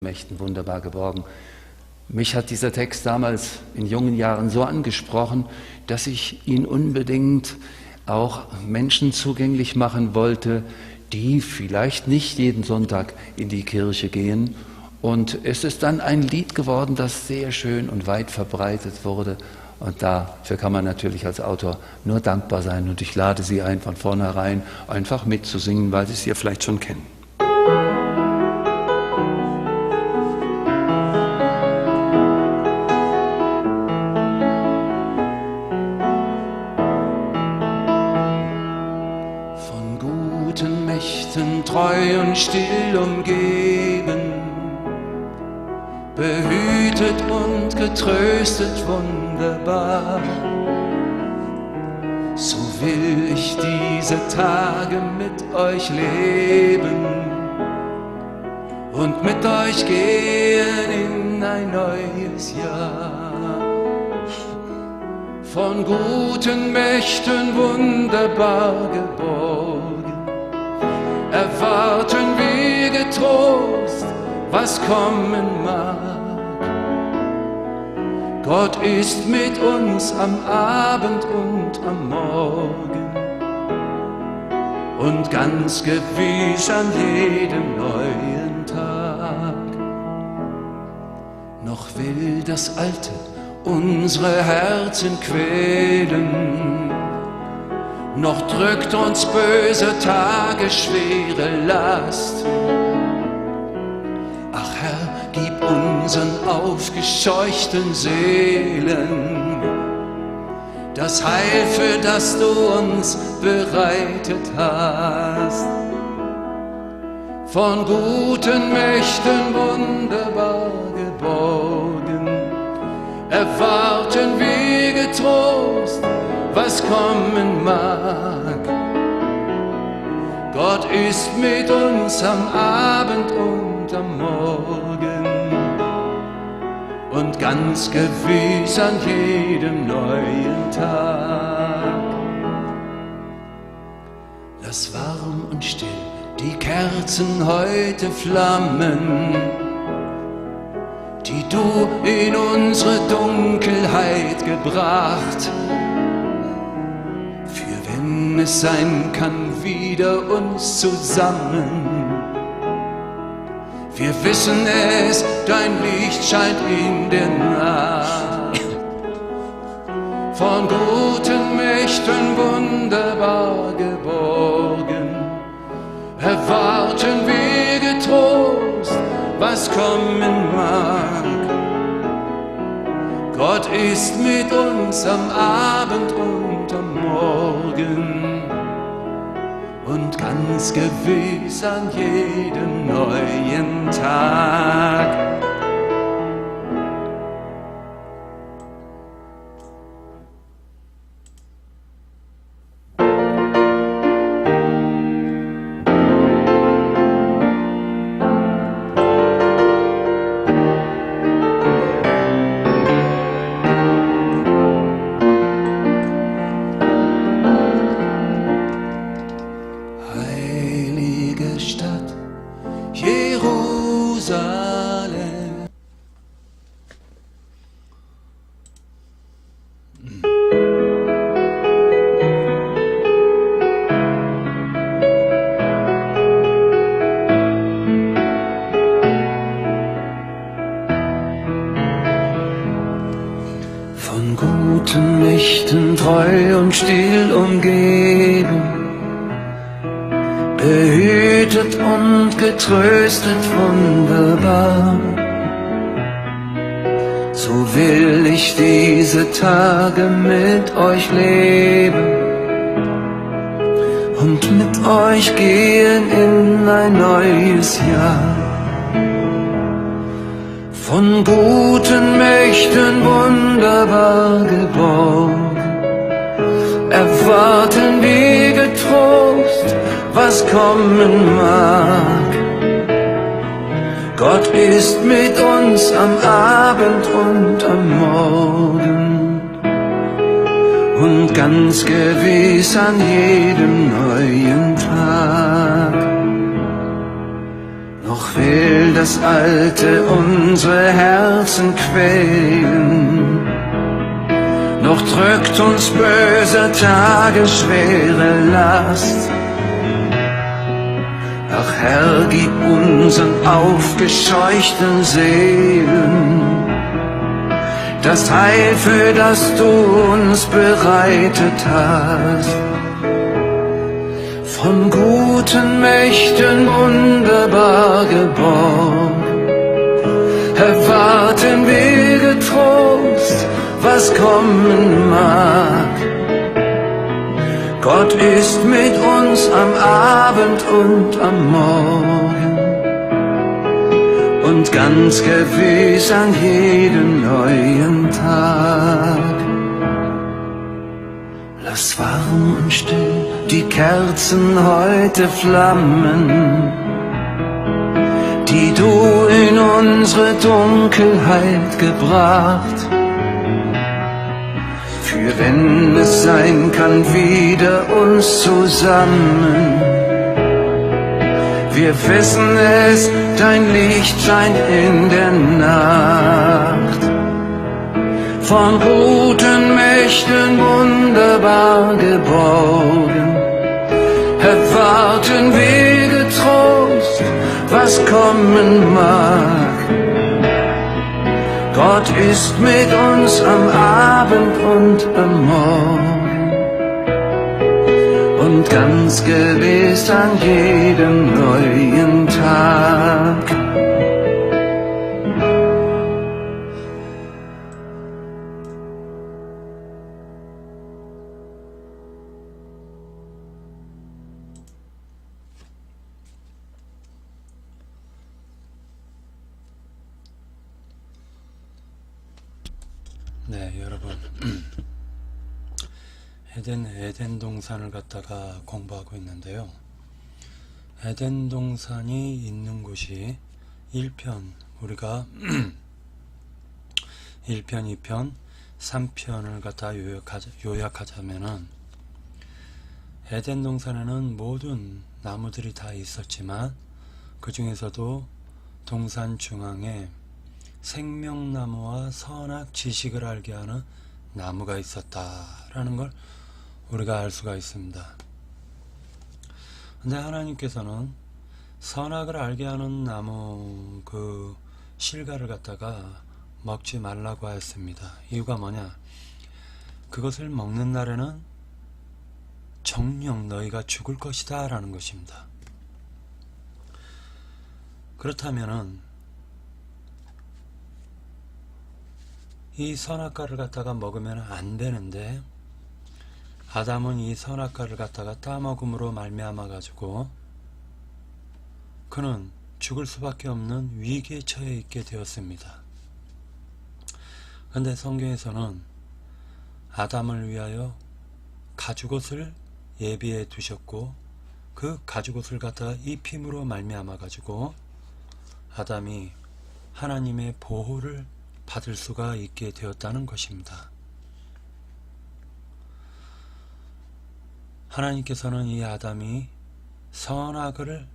Mächten wunderbar geborgen. Mich hat dieser Text damals in jungen Jahren so angesprochen, dass ich ihn unbedingt auch Menschen zugänglich machen wollte, die vielleicht nicht jeden Sonntag in die Kirche gehen. Und es ist dann ein Lied geworden, das sehr schön und weit verbreitet wurde. Und dafür kann man natürlich als Autor nur dankbar sein. Und ich lade Sie ein, von vornherein einfach mitzusingen, weil Sie es ja vielleicht schon kennen. Mächten treu und still umgeben, behütet und getröstet wunderbar. So will ich diese Tage mit euch leben und mit euch gehen in ein neues Jahr. Von guten Mächten wunderbar geborgen, erwarten wir getrost, was kommen mag. Gott ist mit uns am Abend und am Morgen und ganz gewiss an jedem neuen Tag. Noch will das Alte unsere Herzen quälen, noch drückt uns böse Tage schwere Last. Ach Herr, gib unseren aufgescheuchten Seelen das Heil, für das du uns bereitet hast. Von guten Mächten wunderbar geborgen, erwarten wir getrost, was kommen mag. Gott ist mit uns am Abend und am Morgen und ganz gewiss an jedem neuen Tag. Lass warm und still die Kerzen heute flammen, die du in unsere Dunkelheit gebracht. Wenn es sein kann, wieder uns zusammen. Wir wissen es, dein Licht scheint in der Nacht. Von guten Mächten wunderbar geborgen, erwarten wir getrost, was kommen mag. Gott ist mit uns am Abend und am Morgen und ganz gewiss an jedem neuen Tag. Stadt Jerusalem. Von guten Mächten treu und still umgeben, behütet und getröstet wunderbar. So will ich diese Tage mit euch leben und mit euch gehen in ein neues Jahr. Von guten Mächten wunderbar geborgen, erwarten wir getrost, was kommen mag. Gott ist mit uns am Abend und am Morgen und ganz gewiss an jedem neuen Tag. Noch will das Alte unsere Herzen quälen, noch drückt uns böser Tage schwere Last. Ach Herr, gib unseren aufgescheuchten Seelen das Heil, für das du uns bereitet hast. Von guten Mächten wunderbar geborgen, erwarten wir getrost, was kommen mag. Gott ist mit uns am Abend und am Morgen und ganz gewiss an jedem neuen Tag. Lass warm und still die Kerzen heute flammen, die du in unsere Dunkelheit gebracht. Für wenn es sein kann, wieder uns zusammen. Wir wissen es, dein Licht scheint in der Nacht. Von guten Mächten wunderbar geborgen, erwarten wir getrost, was kommen mag. Gott ist mit uns am Abend und am Morgen und ganz gewiss an jedem neuen Tag. 네, 여러분, 에덴 동산을 갖다가 공부하고 있는데요. 에덴 동산이 있는 곳이 1편, 우리가 1편, 2편, 3편을 갖다 요약하자면은, 에덴 동산에는 모든 나무들이 다 있었지만 그 중에서도 동산 중앙에 생명나무와 선악 지식을 알게 하는 나무가 있었다라는 걸 우리가 알 수가 있습니다. 근데 하나님께서는 선악을 알게 하는 나무 그 실과를 갖다가 먹지 말라고 하였습니다. 이유가 뭐냐? 그것을 먹는 날에는 정녕 너희가 죽을 것이다 라는 것입니다. 그렇다면은 이 선악과를 갖다가 먹으면 안 되는데 아담은 이 선악과를 갖다가 따먹음으로 말미암아 가지고 그는 죽을 수밖에 없는 위기에 처해 있게 되었습니다. 그런데 성경에서는 아담을 위하여 가죽옷을 예비해 두셨고 그 가죽옷을 갖다가 입힘으로 말미암아 가지고 아담이 하나님의 보호를 받을 수가 있게 되었다는 것입니다. 하나님께서는 이 아담이 선악과를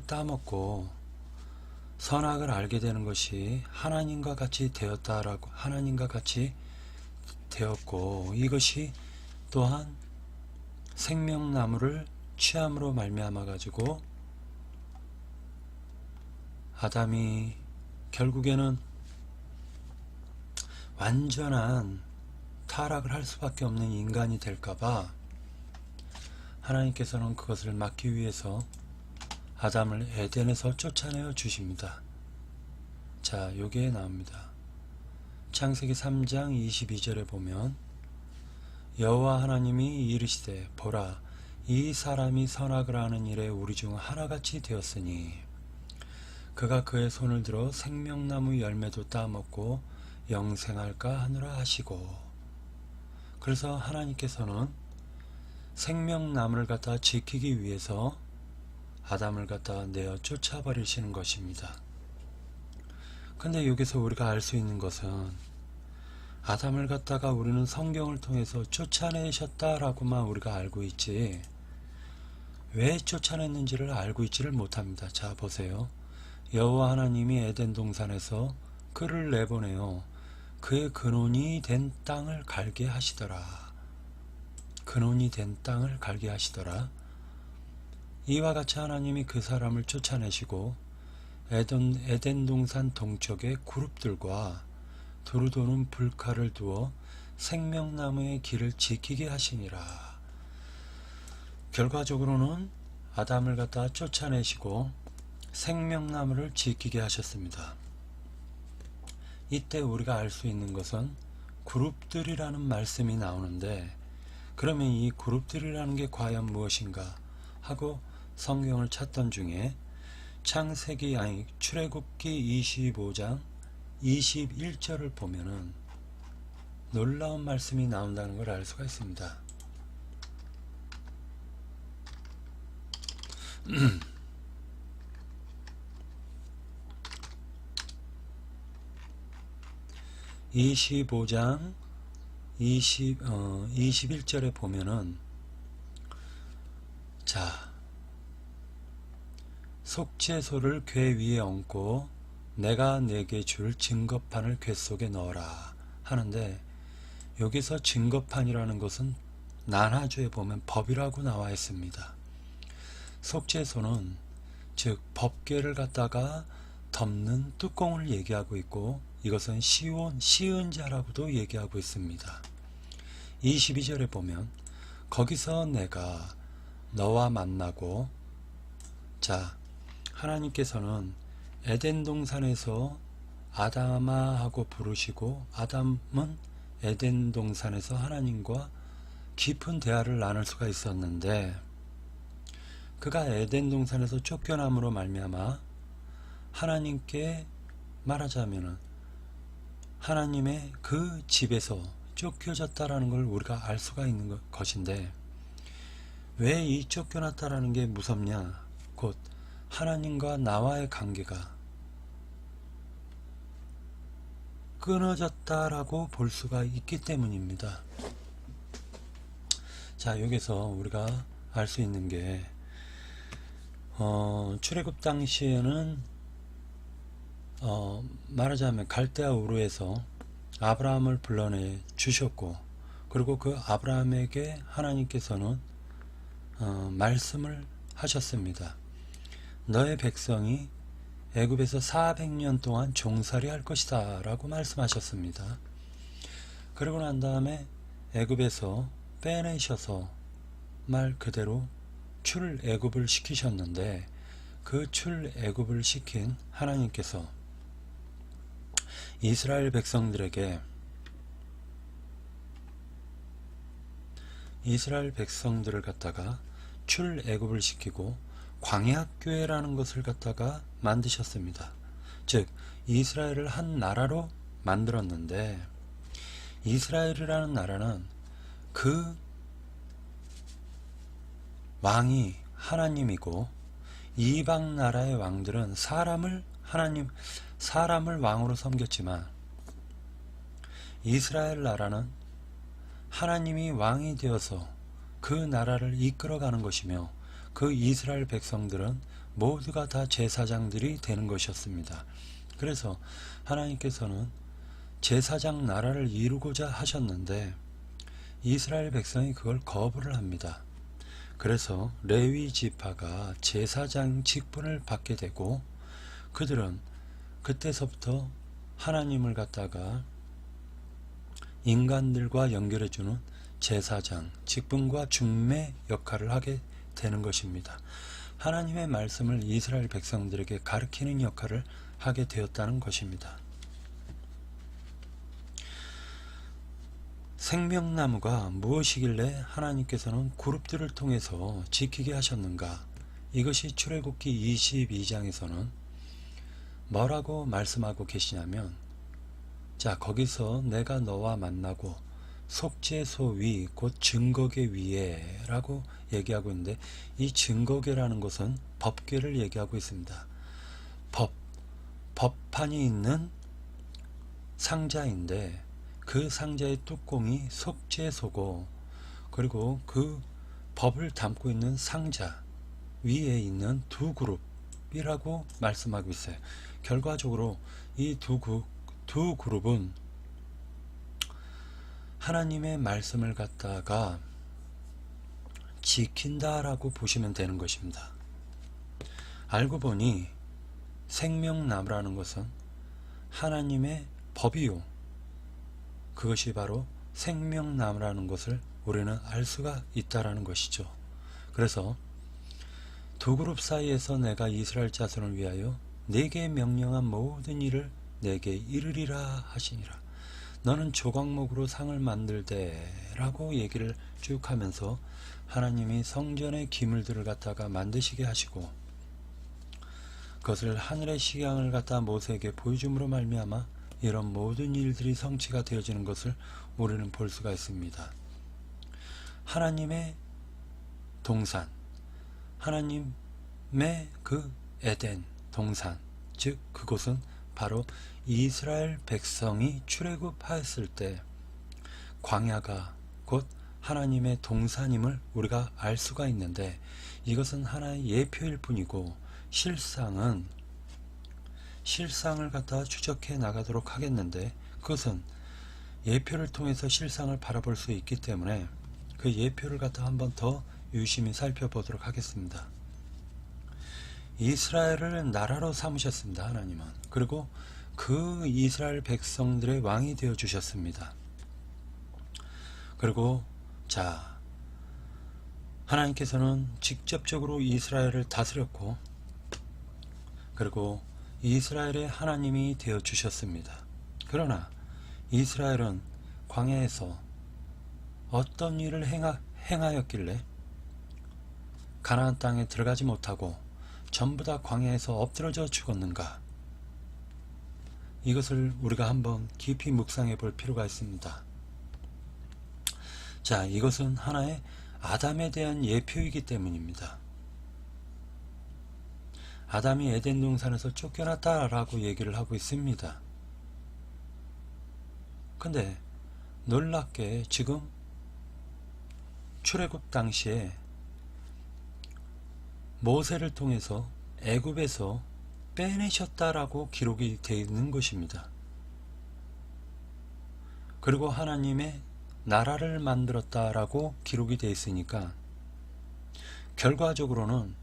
따먹고 선악을 알게 되는 것이 하나님과 같이 되었다라고, 하나님과 같이 되었고, 이것이 또한 생명나무를 취함으로 말미암아 가지고 아담이 결국에는 완전한 타락을 할 수밖에 없는 인간이 될까봐 하나님께서는 그것을 막기 위해서 아담을 에덴에서 쫓아내어 주십니다. 자, 여기에 나옵니다. 창세기 3장 22절에 보면 여호와 하나님이 이르시되 보라, 이 사람이 선악을 하는 일에 우리 중 하나같이 되었으니 그가 그의 손을 들어 생명나무 열매도 따먹고 영생할까 하느라 하시고. 그래서 하나님께서는 생명나무를 갖다 지키기 위해서 아담을 갖다 내어 쫓아버리시는 것입니다. 근데 여기서 우리가 알 수 있는 것은 아담을 갖다가 우리는 성경을 통해서 쫓아내셨다라고만 우리가 알고 있지, 왜 쫓아냈는지를 알고 있지를 못합니다. 자, 보세요. 여호와 하나님이 에덴 동산에서 그를 내보내어 그의 근원이 된 땅을 갈게 하시더라. 근원이 된 땅을 갈게 하시더라. 이와 같이 하나님이 그 사람을 쫓아내시고 에덴 동산 동쪽의 그룹들과 두루 도는 불칼을 두어 생명나무의 길을 지키게 하시니라. 결과적으로는 아담을 갖다 쫓아내시고 생명나무를 지키게 하셨습니다. 이때 우리가 알 수 있는 것은 그룹들이라는 말씀이 나오는데, 그러면 이 그룹들이라는 게 과연 무엇인가 하고 성경을 찾던 중에 출애굽기 25장 21절을 보면은 놀라운 말씀이 나온다는 걸 알 수가 있습니다. (25장) 21절에 보면은, 자, 속죄소를 궤 위에 얹고 내가 내게 줄 증거판을 궤 속에 넣어라 하는데, 여기서 증거판이라는 것은 난하주에 보면 법이라고 나와 있습니다. 속죄소는 즉 법궤를 갖다가 덮는 뚜껑을 얘기하고 있고, 이것은 시은자라고도 얘기하고 있습니다. 22절에 보면 거기서 내가 너와 만나고, 자, 하나님께서는 에덴 동산에서 아담아 하고 부르시고, 아담은 에덴 동산에서 하나님과 깊은 대화를 나눌 수가 있었는데, 그가 에덴 동산에서 쫓겨남으로 말미암아 하나님께 말하자면은 하나님의 그 집에서 쫓겨졌다라는 걸 우리가 알 수가 있는 것인데, 왜 이 쫓겨났다라는 게 무섭냐? 곧 하나님과 나와의 관계가 끊어졌다라고 볼 수가 있기 때문입니다. 자, 여기서 우리가 알 수 있는 게, 출애굽 당시에는 말하자면 갈대아 우르에서 아브라함을 불러내 주셨고, 그리고 그 아브라함에게 하나님께서는 말씀을 하셨습니다. 너의 백성이 애굽에서 400년 동안 종살이 할 것이다 라고 말씀하셨습니다. 그러고 난 다음에 애굽에서 빼내셔서 말 그대로 출애굽을 시키셨는데, 그 출애굽을 시킨 하나님께서 이스라엘 백성들에게 이스라엘 백성들을 갖다가 출애굽을 시키고 광야교회라는 것을 갖다가 만드셨습니다. 즉 이스라엘을 한 나라로 만들었는데, 이스라엘이라는 나라는 그 왕이 하나님이고, 이방 나라의 왕들은 사람을 왕으로 섬겼지만, 이스라엘 나라는 하나님이 왕이 되어서 그 나라를 이끌어가는 것이며, 그 이스라엘 백성들은 모두가 다 제사장들이 되는 것이었습니다. 그래서 하나님께서는 제사장 나라를 이루고자 하셨는데, 이스라엘 백성이 그걸 거부를 합니다. 그래서 레위 지파가 제사장 직분을 받게 되고, 그들은 그때서부터 하나님을 갖다가 인간들과 연결해주는 제사장 직분과 중매 역할을 하게 되는 것입니다. 하나님의 말씀을 이스라엘 백성들에게 가르치는 역할을 하게 되었다는 것입니다. 생명나무가 무엇이길래 하나님께서는 그룹들을 통해서 지키게 하셨는가? 이것이 출애굽기 22장에서는 뭐라고 말씀하고 계시냐면, 자, 거기서 내가 너와 만나고 속죄소 위, 곧 증거궤 위에 라고 얘기하고 있는데, 이 증거궤라는 것은 법궤를 얘기하고 있습니다. 법판이 있는 상자인데, 그 상자의 뚜껑이 속죄소고, 그리고 그 법을 담고 있는 상자, 위에 있는 두 그룹이라고 말씀하고 있어요. 결과적으로 이 두 그룹은 하나님의 말씀을 갖다가 지킨다라고 보시면 되는 것입니다. 알고 보니 생명나무라는 것은 하나님의 법이요, 그것이 바로 생명나무라는 것을 우리는 알 수가 있다라는 것이죠. 그래서 두 그룹 사이에서 내가 이스라엘 자손을 위하여 내게 명령한 모든 일을 내게 이르리라 하시니라. 너는 조각목으로 상을 만들되 라고 얘기를 쭉 하면서 하나님이 성전의 기물들을 갖다가 만드시게 하시고 그것을 하늘의 식양을 갖다 모세에게 보여줌으로 말미암아 이런 모든 일들이 성취가 되어지는 것을 우리는 볼 수가 있습니다. 하나님의 동산, 하나님의 그 에덴 동산, 즉 그곳은 바로 이스라엘 백성이 출애굽하였을 때 광야가 곧 하나님의 동산임을 우리가 알 수가 있는데, 이것은 하나의 예표일 뿐이고 실상을 갖다가 추적해 나가도록 하겠는데, 그것은 예표를 통해서 실상을 바라볼 수 있기 때문에 그 예표를 갖다가 한번 더 유심히 살펴보도록 하겠습니다. 이스라엘을 나라로 삼으셨습니다. 하나님은. 그리고 그 이스라엘 백성들의 왕이 되어 주셨습니다. 그리고 하나님께서는 직접적으로 이스라엘을 다스렸고, 그리고 이스라엘의 하나님이 되어 주셨습니다. 그러나 이스라엘은 광야에서 어떤 일을 행하였길래 가나안 땅에 들어가지 못하고 전부 다 광야에서 엎드러져 죽었는가? 이것을 우리가 한번 깊이 묵상해 볼 필요가 있습니다. 이것은 하나의 아담에 대한 예표이기 때문입니다. 아담이 에덴 동산에서 쫓겨났다라고 얘기를 하고 있습니다. 근데 놀랍게 지금 출애굽 당시에 모세를 통해서 애굽에서 빼내셨다라고 기록이 되어 있는 것입니다. 그리고 하나님의 나라를 만들었다라고 기록이 되어 있으니까 결과적으로는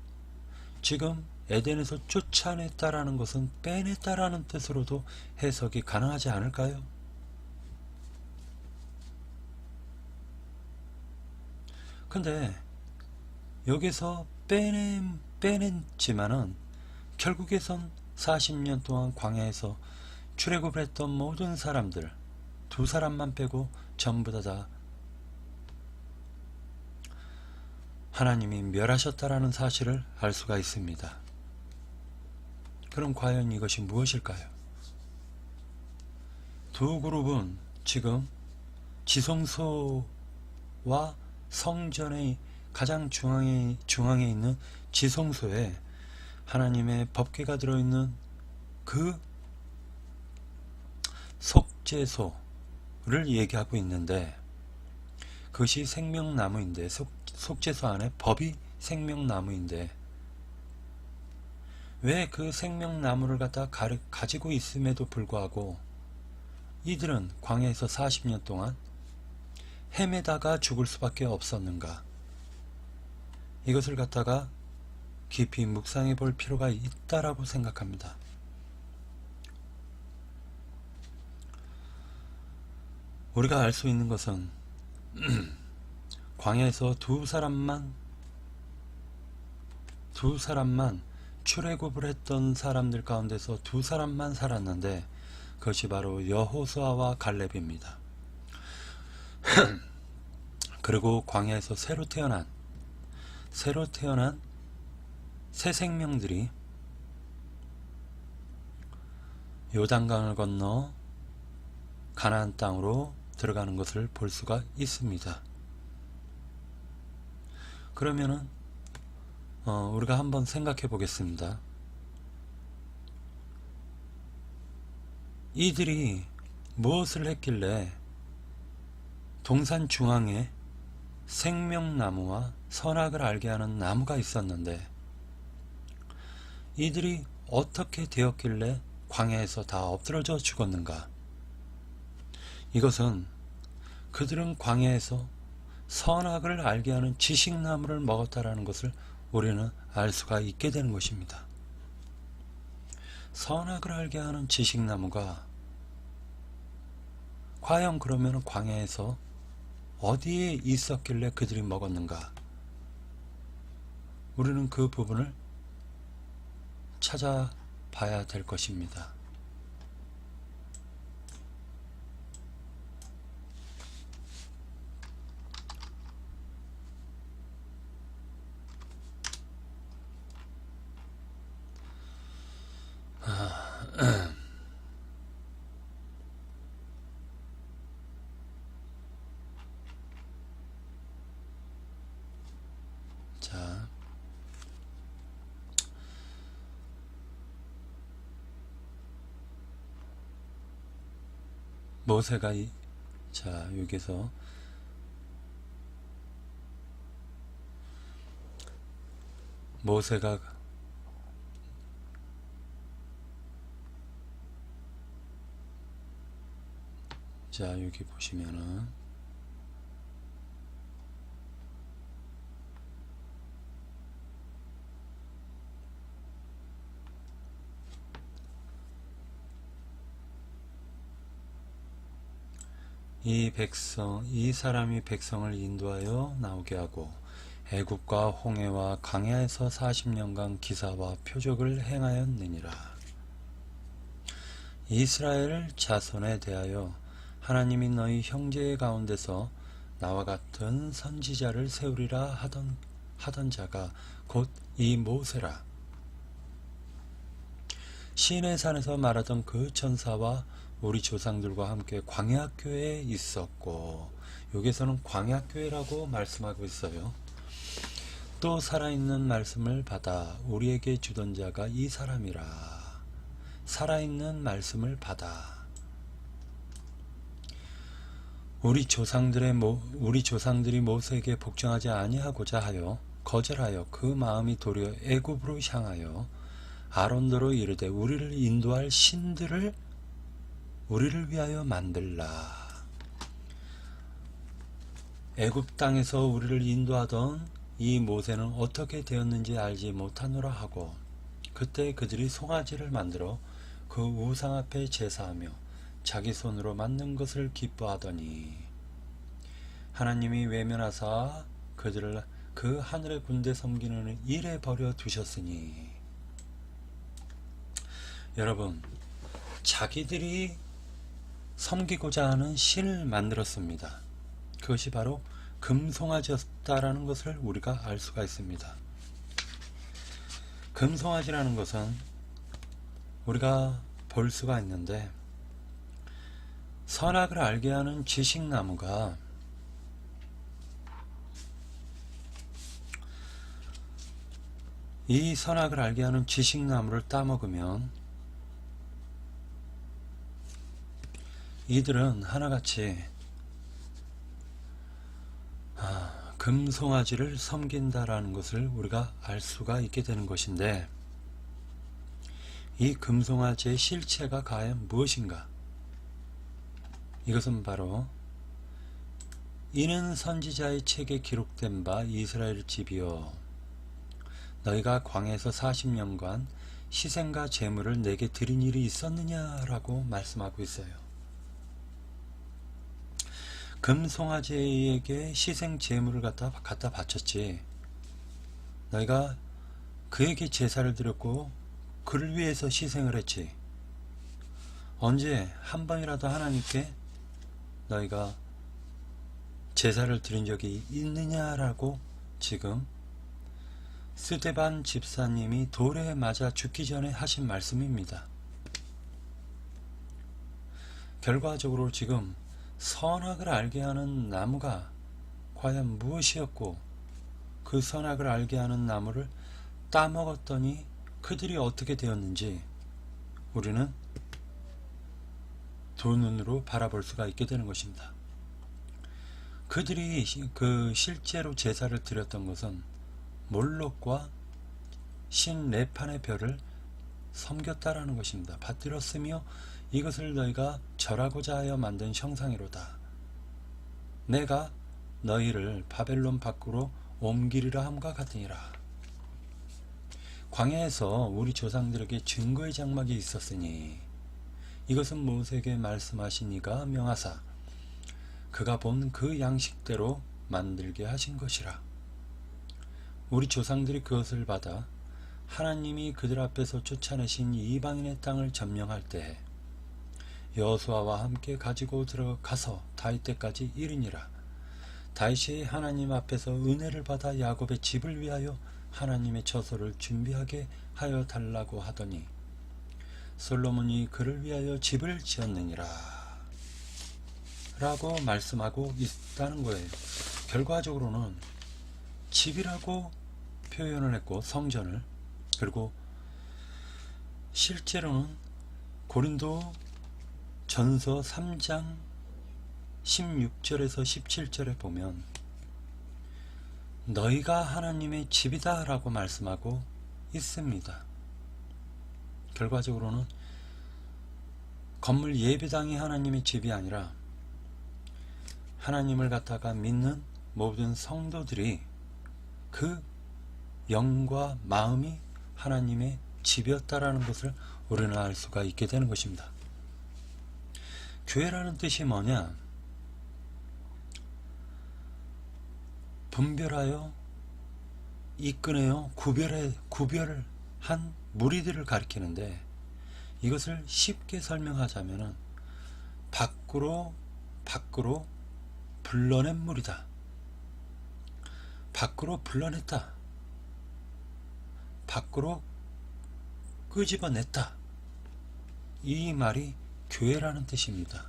지금 에덴에서 쫓아냈다라는 것은 빼냈다라는 뜻으로도 해석이 가능하지 않을까요? 근데 여기서 빼냈지만은 결국에선 40년 동안 광야에서 출애굽을 했던 모든 사람들, 두 사람만 빼고 전부 다 하나님이 멸하셨다라는 사실을 알 수가 있습니다. 그럼 과연 이것이 무엇일까요? 두 그룹은 지금 지성소와 성전의 가장 중앙에 있는 지성소에 하나님의 법궤가 들어있는 그 속죄소를 얘기하고 있는데, 그것이 생명나무인데, 속죄소 안에 법이 생명나무인데 왜 그 생명나무를 갖다 가지고 있음에도 불구하고 이들은 광야에서 40년 동안 헤매다가 죽을 수밖에 없었는가? 이것을 갖다가 깊이 묵상해 볼 필요가 있다라고 생각합니다. 우리가 알 수 있는 것은 광야에서 두 사람만 출애굽을 했던 사람들 가운데서 두 사람만 살았는데, 그것이 바로 여호수아와 갈렙입니다. 그리고 광야에서 새로 태어난 새 생명들이 요단강을 건너 가나안 땅으로 들어가는 것을 볼 수가 있습니다. 그러면은 우리가 한번 생각해 보겠습니다. 이들이 무엇을 했길래 동산 중앙에 생명나무와 선악을 알게 하는 나무가 있었는데 이들이 어떻게 되었길래 광야에서 다 엎드러져 죽었는가? 이것은 그들은 광야에서 선악을 알게 하는 지식나무를 먹었다라는 것을 우리는 알 수가 있게 되는 것입니다. 선악을 알게 하는 지식나무가 과연 그러면 광야에서 어디에 있었길래 그들이 먹었는가? 우리는 그 부분을 찾아봐야 될 것입니다. 자, 모세가 여기서 모세가 여기 보시면은 이 사람이 백성을 인도하여 나오게 하고 애굽과 홍해와 광야에서 40년간 기사와 표적을 행하였느니라. 이스라엘 자손에 대하여 하나님이 너희 형제 가운데서 나와 같은 선지자를 세우리라 하던 자가 곧 이 모세라. 시내산에서 말하던 그 천사와 우리 조상들과 함께 광야교회에 있었고, 여기서는 광야교회라고 말씀하고 있어요. 또 살아있는 말씀을 받아 우리에게 주던 자가 이 사람이라. 살아있는 말씀을 받아 우리 조상들이 모세에게 복종하지 아니하고자 하여 거절하여 그 마음이 도리어 애굽으로 향하여 아론더로 이르되 우리를 인도할 신들을 우리를 위하여 만들라. 애굽 땅에서 우리를 인도하던 이 모세는 어떻게 되었는지 알지 못하노라 하고, 그때 그들이 송아지를 만들어 그 우상 앞에 제사하며 자기 손으로 만든 것을 기뻐하더니 하나님이 외면하사 그들을 그 하늘의 군대 섬기는 일에 버려 두셨으니. 여러분, 자기들이 섬기고자 하는 신을 만들었습니다. 그것이 바로 금송아지였다라는 것을 우리가 알 수가 있습니다. 금송아지라는 것은 우리가 볼 수가 있는데, 선악을 알게 하는 지식나무가 이 선악을 알게 하는 지식나무를 따먹으면 이들은 하나같이 금송아지를 섬긴다라는 것을 우리가 알 수가 있게 되는 것인데, 이 금송아지의 실체가 과연 무엇인가? 이것은 바로 이는 선지자의 책에 기록된 바 이스라엘 집이여 너희가 광야에서 40년간 희생과 제물을 내게 드린 일이 있었느냐라고 말씀하고 있어요. 금송아지에게 희생 제물을 갖다 바쳤지. 너희가 그에게 제사를 드렸고 그를 위해서 희생을 했지. 언제 한 번이라도 하나님께 너희가 제사를 드린 적이 있느냐라고 지금 스데반 집사님이 돌에 맞아 죽기 전에 하신 말씀입니다. 결과적으로 지금 선악을 알게 하는 나무가 과연 무엇이었고, 그 선악을 알게 하는 나무를 따먹었더니 그들이 어떻게 되었는지 우리는 두 눈으로 바라볼 수가 있게 되는 것입니다. 그들이 실제로 제사를 드렸던 것은 몰록과 신 레판의 별을 섬겼다라는 것입니다. 받들었으며 이것을 너희가 절하고자 하여 만든 형상이로다. 내가 너희를 바벨론 밖으로 옮기리라 함과 같으니라. 광야에서 우리 조상들에게 증거의 장막이 있었으니 이것은 모세에게 말씀하신 이가 명하사 그가 본 그 양식대로 만들게 하신 것이라. 우리 조상들이 그것을 받아 하나님이 그들 앞에서 쫓아내신 이방인의 땅을 점령할 때 여호수아와 함께 가지고 들어가서 다윗 때까지 이르니라. 다윗이 하나님 앞에서 은혜를 받아 야곱의 집을 위하여 하나님의 처소를 준비하게 하여 달라고 하더니 솔로몬이 그를 위하여 집을 지었느니라 라고 말씀하고 있다는 거예요. 결과적으로는 집이라고 표현을 했고 성전을, 그리고 실제로는 고린도 전서 3장 16절에서 17절에 보면 너희가 하나님의 집이다 라고 말씀하고 있습니다. 결과적으로는 건물 예배당이 하나님의 집이 아니라 하나님을 갖다가 믿는 모든 성도들이 그 영과 마음이 하나님의 집이었다라는 것을 우리는 알 수가 있게 되는 것입니다. 교회라는 뜻이 뭐냐? 분별하여 이끌어요 구별한 무리들을 가리키는데, 이것을 쉽게 설명하자면은 밖으로 불러낸 무리다. 밖으로 불러냈다. 밖으로 끄집어냈다. 이 말이 교회라는 뜻입니다.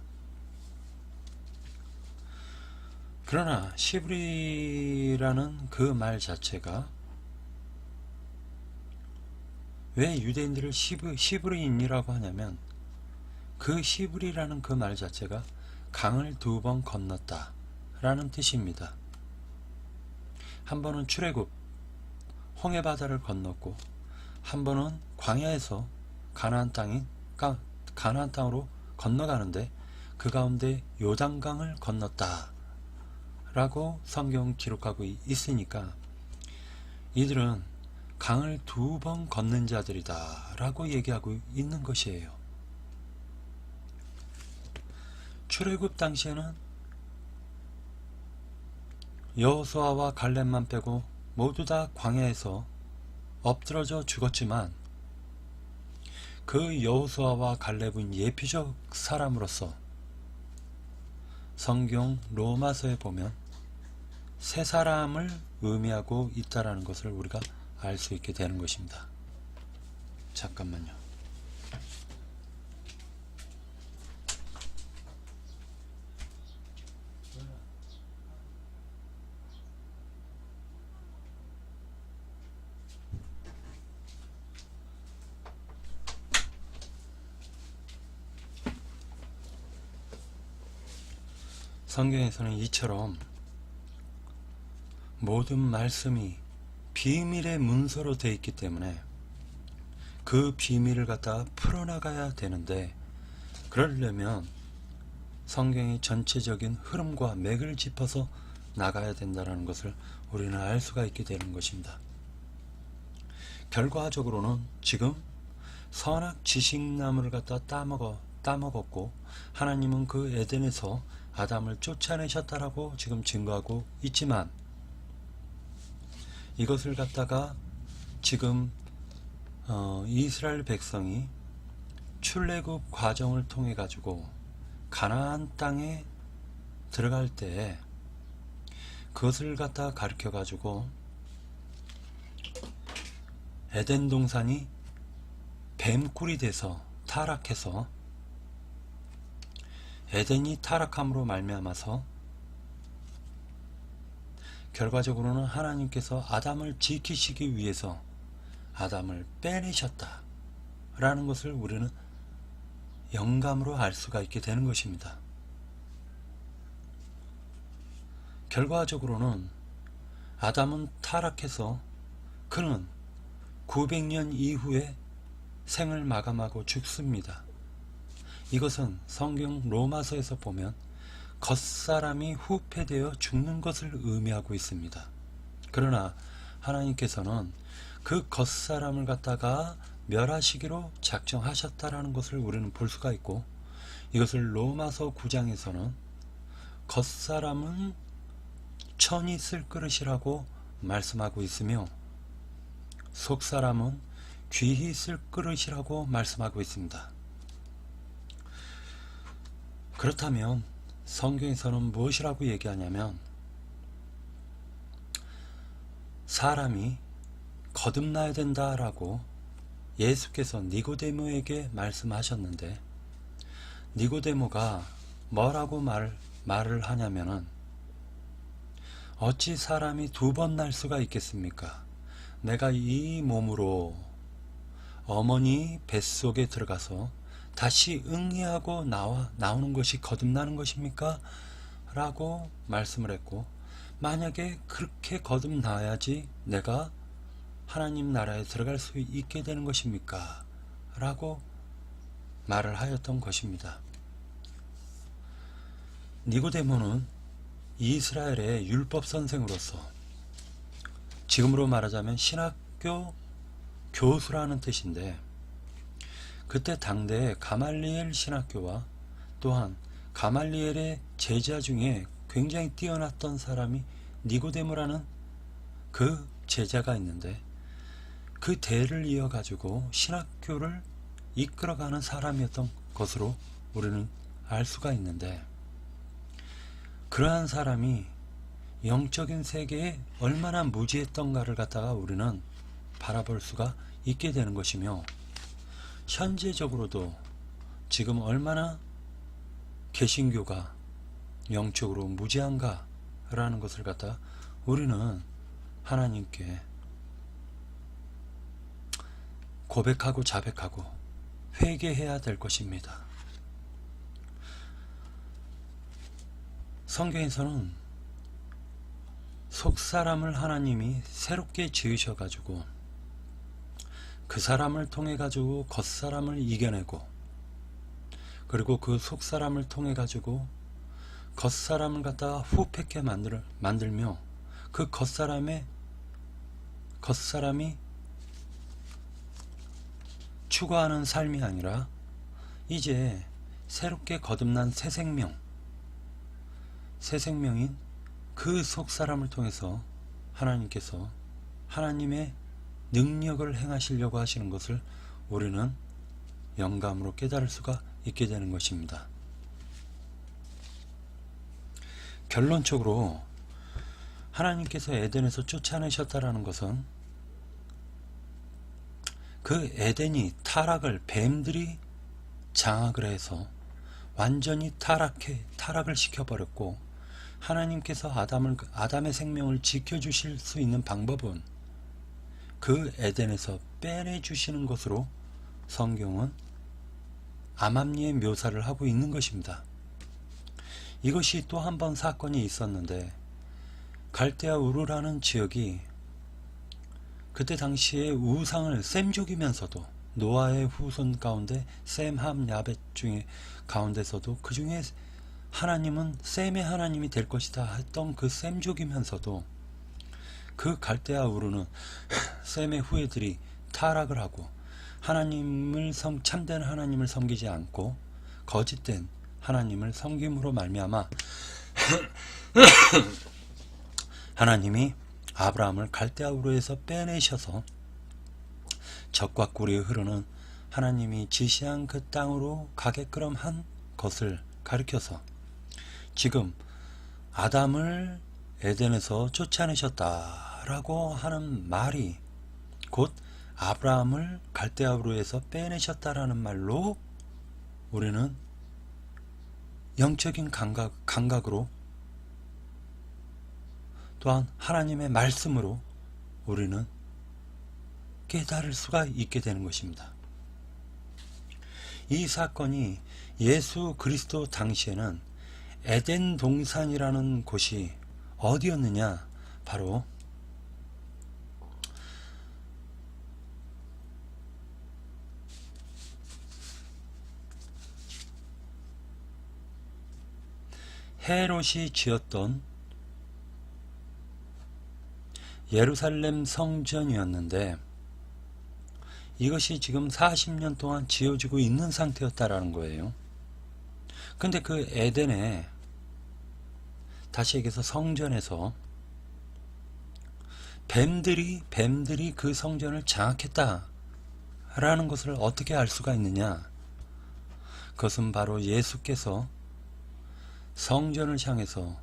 그러나 시브리라는 그 말 자체가 왜 유대인들을 시브리인이라고 하냐면, 그 시브리라는 그 말 자체가 강을 2번 건넜다 라는 뜻입니다. 한 번은 출애굽 홍해 바다를 건넜고, 한 번은 광야에서 가나안 땅으로 건너가는데 그 가운데 요단강을 건넜다 라고 성경 기록하고 있으니까 이들은 강을 2번 건넌 자들이다 라고 얘기하고 있는 것이에요. 출애굽 당시에는 여호수아와 갈렙만 빼고 모두 다 광야에서 엎드러져 죽었지만, 그 여호수아와 갈렙은 예표적 사람으로서 성경 로마서에 보면 세 사람을 의미하고 있다라는 것을 우리가 알 수 있게 되는 것입니다. 잠깐만요. 성경에서는 이처럼 모든 말씀이 비밀의 문서로 되어 있기 때문에 그 비밀을 갖다가 풀어나가야 되는데, 그러려면 성경의 전체적인 흐름과 맥을 짚어서 나가야 된다는 것을 우리는 알 수가 있게 되는 것입니다. 결과적으로는 지금 선악 지식나무를 갖다 따먹었고, 하나님은 그 에덴에서 아담을 쫓아내셨다라고 지금 증거하고 있지만, 이것을 갖다가 지금 이스라엘 백성이 출애굽 과정을 통해 가지고 가나안 땅에 들어갈 때 그것을 갖다 가르쳐 가지고 에덴 동산이 뱀꿀이 돼서 타락해서, 에덴이 타락함으로 말미암아서 결과적으로는 하나님께서 아담을 지키시기 위해서 아담을 빼내셨다 라는 것을 우리는 영감으로 알 수가 있게 되는 것입니다. 결과적으로는 아담은 타락해서 그는 900년 이후에 생을 마감하고 죽습니다. 이것은 성경 로마서에서 보면 겉사람이 후패되어 죽는 것을 의미하고 있습니다. 그러나 하나님께서는 그 겉사람을 갖다가 멸하시기로 작정하셨다라는 것을 우리는 볼 수가 있고, 이것을 로마서 9장에서는 겉사람은 천이 쓸 그릇이라고 말씀하고 있으며 속사람은 귀히 쓸 그릇이라고 말씀하고 있습니다. 그렇다면 성경에서는 무엇이라고 얘기하냐면, 사람이 거듭나야 된다라고 예수께서 니고데모에게 말씀하셨는데, 니고데모가 뭐라고 말을 하냐면은, 어찌 사람이 두 번 날 수가 있겠습니까? 내가 이 몸으로 어머니 뱃속에 들어가서 다시 응애하고 나오는 것이 거듭나는 것입니까? 라고 말씀을 했고, 만약에 그렇게 거듭나야지 내가 하나님 나라에 들어갈 수 있게 되는 것입니까? 라고 말을 하였던 것입니다. 니고데모는 이스라엘의 율법 선생으로서, 지금으로 말하자면 신학교 교수라는 뜻인데, 그때 당대의 가말리엘 신학교와 또한 가말리엘의 제자 중에 굉장히 뛰어났던 사람이 니고데모라는 그 제자가 있는데, 그 대를 이어가지고 신학교를 이끌어가는 사람이었던 것으로 우리는 알 수가 있는데, 그러한 사람이 영적인 세계에 얼마나 무지했던가를 갖다가 우리는 바라볼 수가 있게 되는 것이며, 현재적으로도 지금 얼마나 개신교가 영적으로 무지한가 라는 것을 갖다 우리는 하나님께 고백하고 자백하고 회개해야 될 것입니다. 성경에서는 속사람을 하나님이 새롭게 지으셔가지고 그 사람을 통해가지고 겉사람을 이겨내고, 그리고 그 속사람을 통해가지고 겉사람을 갖다가 후패케 만들며, 그 겉사람이 추구하는 삶이 아니라 이제 새롭게 거듭난 새 생명인 그 속사람을 통해서 하나님께서 하나님의 능력을 행하시려고 하시는 것을 우리는 영감으로 깨달을 수가 있게 되는 것입니다. 결론적으로 하나님께서 에덴에서 쫓아내셨다라는 것은 그 에덴이 뱀들이 장악을 해서 완전히 타락을 시켜버렸고, 하나님께서 아담의 생명을 지켜주실 수 있는 방법은 그 에덴에서 빼내주시는 것으로 성경은 암암리의 묘사를 하고 있는 것입니다. 이것이 또 한 번 사건이 있었는데, 갈대아 우르라는 지역이 그때 당시에 우상을 셈족이면서도, 노아의 후손 가운데 셈, 함, 야벳 중에 가운데서도 그 중에 하나님은 셈의 하나님이 될 것이다 했던 그 셈족이면서도, 그 갈대아 우르는 셈의 후예들이 타락을 하고 참된 하나님을 섬기지 않고 거짓된 하나님을 섬김으로 말미암아 하나님이 아브라함을 갈대아 우르에서 빼내셔서 젖과 꿀이 흐르는 하나님이 지시한 그 땅으로 가게끔 한 것을 가리켜서, 지금 아담을 에덴에서 쫓아내셨다라고 하는 말이 곧 아브라함을 갈대아 우르에서 빼내셨다라는 말로 우리는 영적인 감각으로 또한 하나님의 말씀으로 우리는 깨달을 수가 있게 되는 것입니다. 이 사건이 예수 그리스도 당시에는 에덴 동산이라는 곳이 어디였느냐? 바로 헤롯이 지었던 예루살렘 성전이었는데 이것이 지금 40년 동안 지어지고 있는 상태였다라는 거예요. 근데 그 에덴에, 다시 얘기해서 성전에서 뱀들이 그 성전을 장악했다라는 것을 어떻게 알 수가 있느냐? 그것은 바로 예수께서 성전을 향해서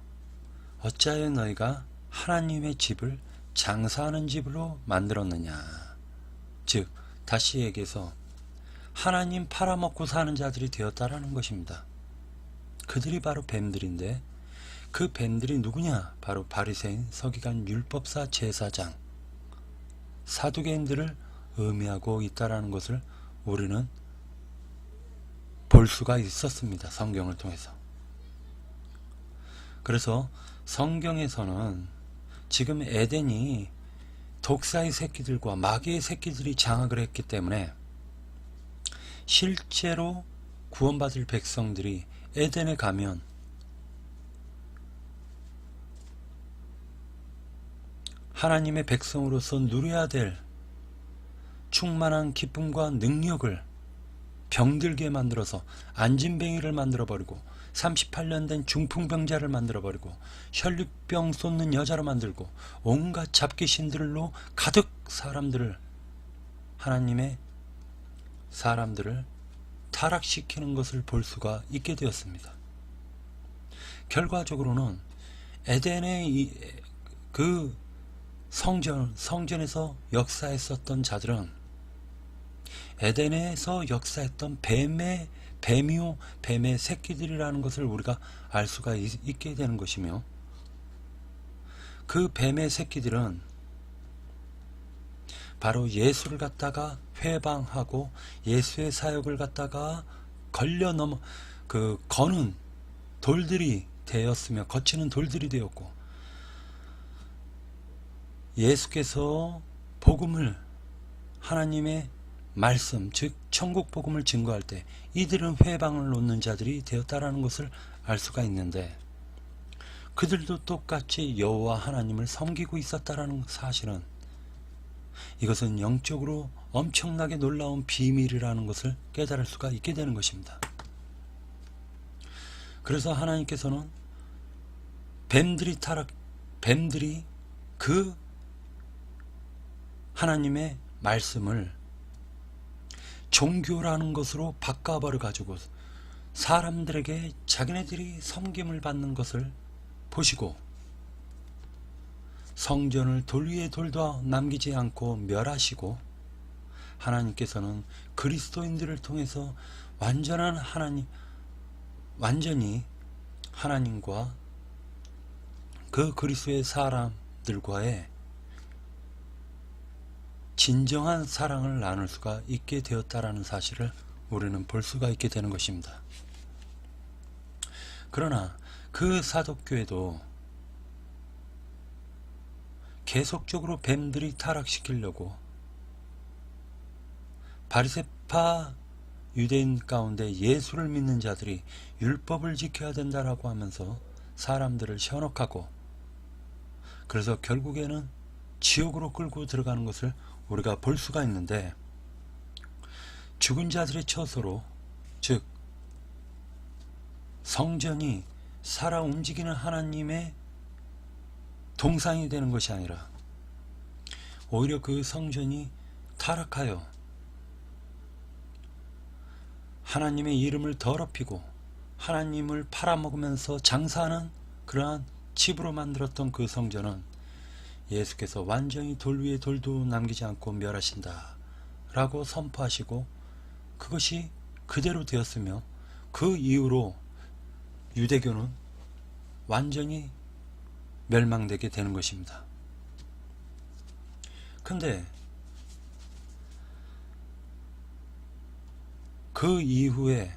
어찌하여 너희가 하나님의 집을 장사하는 집으로 만들었느냐? 즉 다시 얘기해서 하나님 팔아먹고 사는 자들이 되었다라는 것입니다. 그들이 바로 뱀들인데 그 뱀들이 누구냐? 바로 바리새인, 서기관, 율법사, 제사장, 사두개인들을 의미하고 있다라는 것을 우리는 볼 수가 있었습니다. 성경을 통해서. 그래서 성경에서는 지금 에덴이 독사의 새끼들과 마귀의 새끼들이 장악을 했기 때문에 실제로 구원받을 백성들이 에덴에 가면 하나님의 백성으로서 누려야 될 충만한 기쁨과 능력을 병들게 만들어서 안진뱅이를 만들어버리고 38년 된 중풍병자를 만들어버리고 혈류병 쏟는 여자로 만들고 온갖 잡귀신들로 가득 하나님의 사람들을 타락시키는 것을 볼 수가 있게 되었습니다. 결과적으로는 에덴의 그 성전에서 역사했었던 자들은 에덴에서 역사했던 뱀이요 뱀의 새끼들이라는 것을 우리가 알 수가 있게 되는 것이며, 그 뱀의 새끼들은 바로 예수를 갖다가 회방하고 예수의 사역을 갖다가 거는 돌들이 되었으며 거치는 돌들이 되었고, 예수께서 복음을, 하나님의 말씀, 즉 천국 복음을 증거할 때 이들은 회방을 놓는 자들이 되었다라는 것을 알 수가 있는데, 그들도 똑같이 여호와 하나님을 섬기고 있었다라는 사실은, 이것은 영적으로 엄청나게 놀라운 비밀이라는 것을 깨달을 수가 있게 되는 것입니다. 그래서 하나님께서는 뱀들이 그 하나님의 말씀을 종교라는 것으로 바꿔버려 가지고 사람들에게 자기네들이 섬김을 받는 것을 보시고 성전을 돌 위에 돌도 남기지 않고 멸하시고, 하나님께서는 그리스도인들을 통해서 완전히 하나님과 그 그리스도의 사람들과의 진정한 사랑을 나눌 수가 있게 되었다라는 사실을 우리는 볼 수가 있게 되는 것입니다. 그러나 그 사독교회도 계속적으로 뱀들이 타락시키려고 바리새파 유대인 가운데 예수를 믿는 자들이 율법을 지켜야 된다라고 하면서 사람들을 현혹하고, 그래서 결국에는 지옥으로 끌고 들어가는 것을 우리가 볼 수가 있는데, 죽은 자들의 처소로, 즉 성전이 살아 움직이는 하나님의 동상이 되는 것이 아니라 오히려 그 성전이 타락하여 하나님의 이름을 더럽히고 하나님을 팔아먹으면서 장사하는 그러한 집으로 만들었던 그 성전은 예수께서 완전히 돌 위에 돌도 남기지 않고 멸하신다 라고 선포하시고, 그것이 그대로 되었으며 그 이후로 유대교는 완전히 멸망되게 되는 것입니다. 근데 그 이후에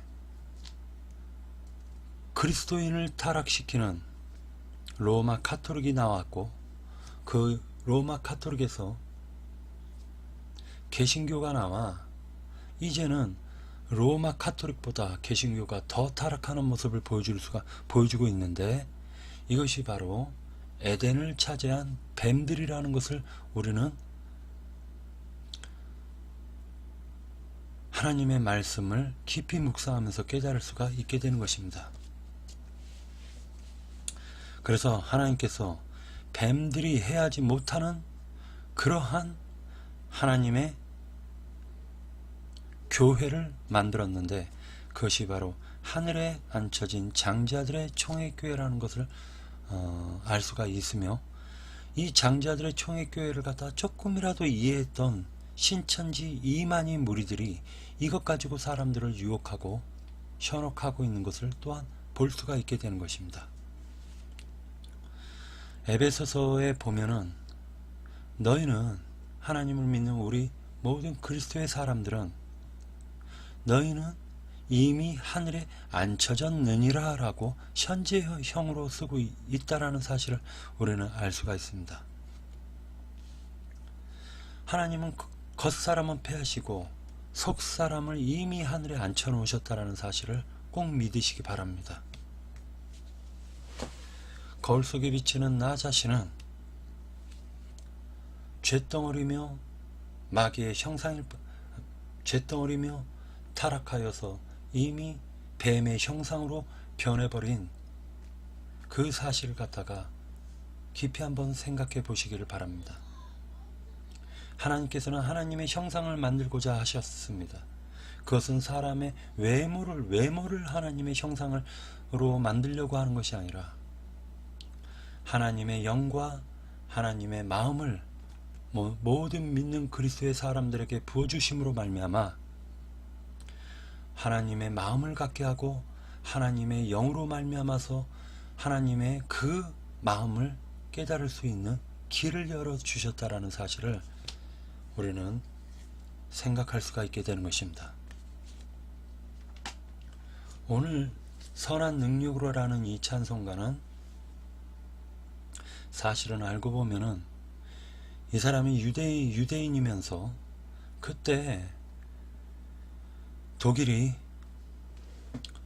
그리스도인을 타락시키는 로마 카톨릭이 나왔고, 그 로마 카톨릭에서 개신교가 나와 이제는 로마 카톨릭보다 개신교가 더 타락하는 모습을 보여주고 있는데, 이것이 바로 에덴을 차지한 뱀들이라는 것을 우리는 하나님의 말씀을 깊이 묵상하면서 깨달을 수가 있게 되는 것입니다. 그래서 하나님께서 뱀들이 해하지 못하는 그러한 하나님의 교회를 만들었는데, 그것이 바로 하늘에 앉혀진 장자들의 총회교회라는 것을 알 수가 있으며, 이 장자들의 총회교회를 갖다 조금이라도 이해했던 신천지 이만희 무리들이 이것 가지고 사람들을 유혹하고 현혹하고 있는 것을 또한 볼 수가 있게 되는 것입니다. 에베소서에 보면은 너희는, 하나님을 믿는 우리 모든 그리스도의 사람들은 너희는 이미 하늘에 앉혀졌느니라 라고 현재형으로 쓰고 있다라는 사실을 우리는 알 수가 있습니다. 하나님은 겉사람은 패하시고 속사람을 이미 하늘에 앉혀놓으셨다라는 사실을 꼭 믿으시기 바랍니다. 거울 속에 비치는 나 자신은 쇳덩어리며 마귀의 쇳덩어리며 타락하여서 이미 뱀의 형상으로 변해버린 그 사실을 갖다가 깊이 한번 생각해 보시기를 바랍니다. 하나님께서는 하나님의 형상을 만들고자 하셨습니다. 그것은 사람의 외모를 하나님의 형상으로 만들려고 하는 것이 아니라 하나님의 영과 하나님의 마음을 모든 믿는 그리스도의 사람들에게 부어주심으로 말미암아 하나님의 마음을 갖게 하고 하나님의 영으로 말미암아서 하나님의 그 마음을 깨달을 수 있는 길을 열어주셨다라는 사실을 우리는 생각할 수가 있게 되는 것입니다. 오늘 선한 능력으로라는 이 찬송가는 사실은 알고 보면은 이 사람이 유대인이면서 그때 독일이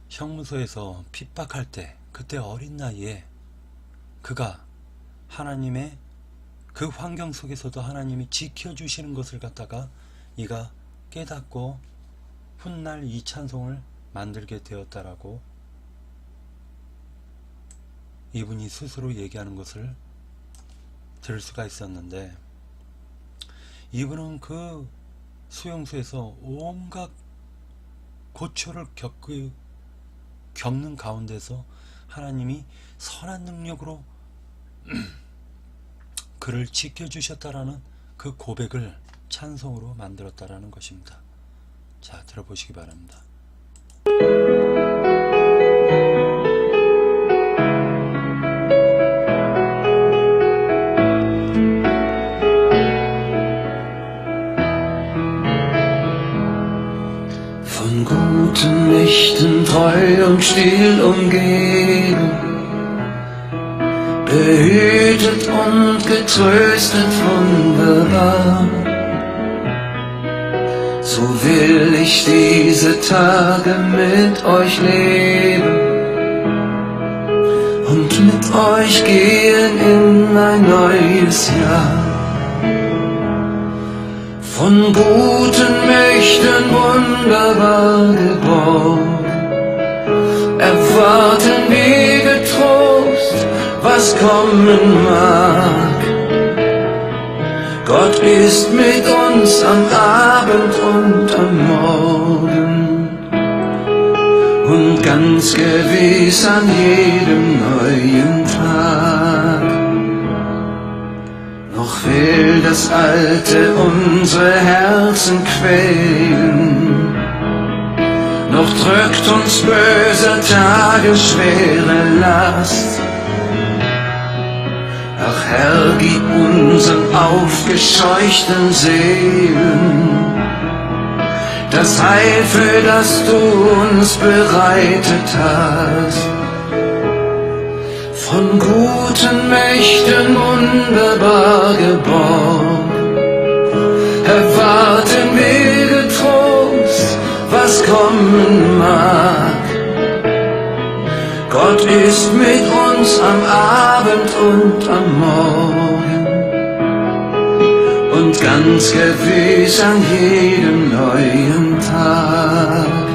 형무소에서 핍박할 때, 그때 어린 나이에 그가 하나님의 그 환경 속에서도 하나님이 지켜주시는 것을 갖다가 이가 깨닫고 훗날 이 찬송을 만들게 되었다라고 이분이 스스로 얘기하는 것을 들을 수가 있었는데, 이분은 그 수용소에서 온갖 고초를 겪는 가운데서 하나님이 선한 능력으로 그를 지켜주셨다라는 그 고백을 찬송으로 만들었다라는 것입니다. 자, 들어보시기 바랍니다. Von guten Mächten treu und still umgeben, behütet und getröstet wunderbar. So will ich diese Tage mit euch leben und mit euch gehen in ein neues Jahr. Von guten Mächten wunderbar geborgen, erwarten wir getrost, was kommen mag. Gott ist mit uns am Abend und am Morgen und ganz gewiss an jedem neuen Tag. Noch will das Alte unsere Herzen quälen, noch drückt uns böser Tage schwere Last. Ach Herr, gib unseren aufgescheuchten Seelen das Heil, für das du uns bereitet hast. Von guten Mächten wunderbar geborgen, erwarten wir getrost, was was kommen mag. Gott ist mit uns am Abend und am Morgen und ganz gewiss an jedem neuen Tag.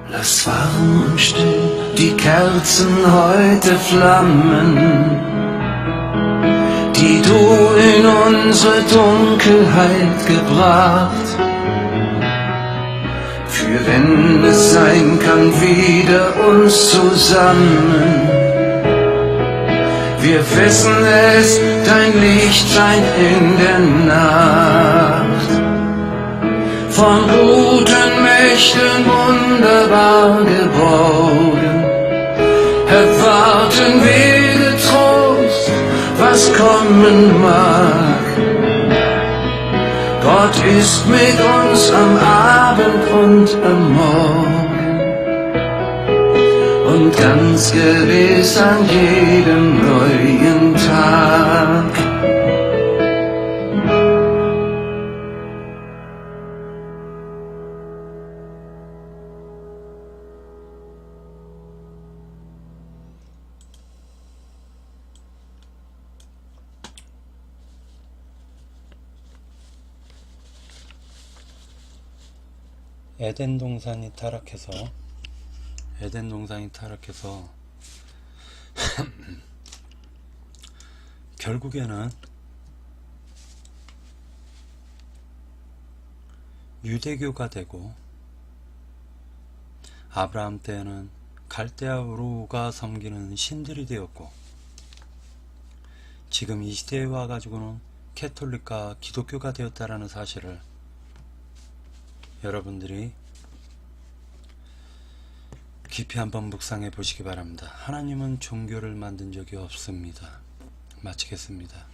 Lass warm und still die Kerzen heute flammen, die du in unsere Dunkelheit gebracht. Für wenn es sein kann, wieder uns zusammen. Wir wissen es, dein Licht scheint in der Nacht. Von guten Mächten wunderbar geborgen, erwarten wir getrost, was kommen mag. Gott ist mit uns am Abend und am Morgen und ganz gewiss an jedem neuen Tag. 에덴 동산이 타락해서 결국에는 유대교가 되고, 아브라함 때에는 갈대아 우루가 섬기는 신들이 되었고, 지금 이 시대에 와가지고는 캐톨릭과 기독교가 되었다라는 사실을 여러분들이 깊이 한번 묵상해 보시기 바랍니다. 하나님은 종교를 만든 적이 없습니다. 마치겠습니다.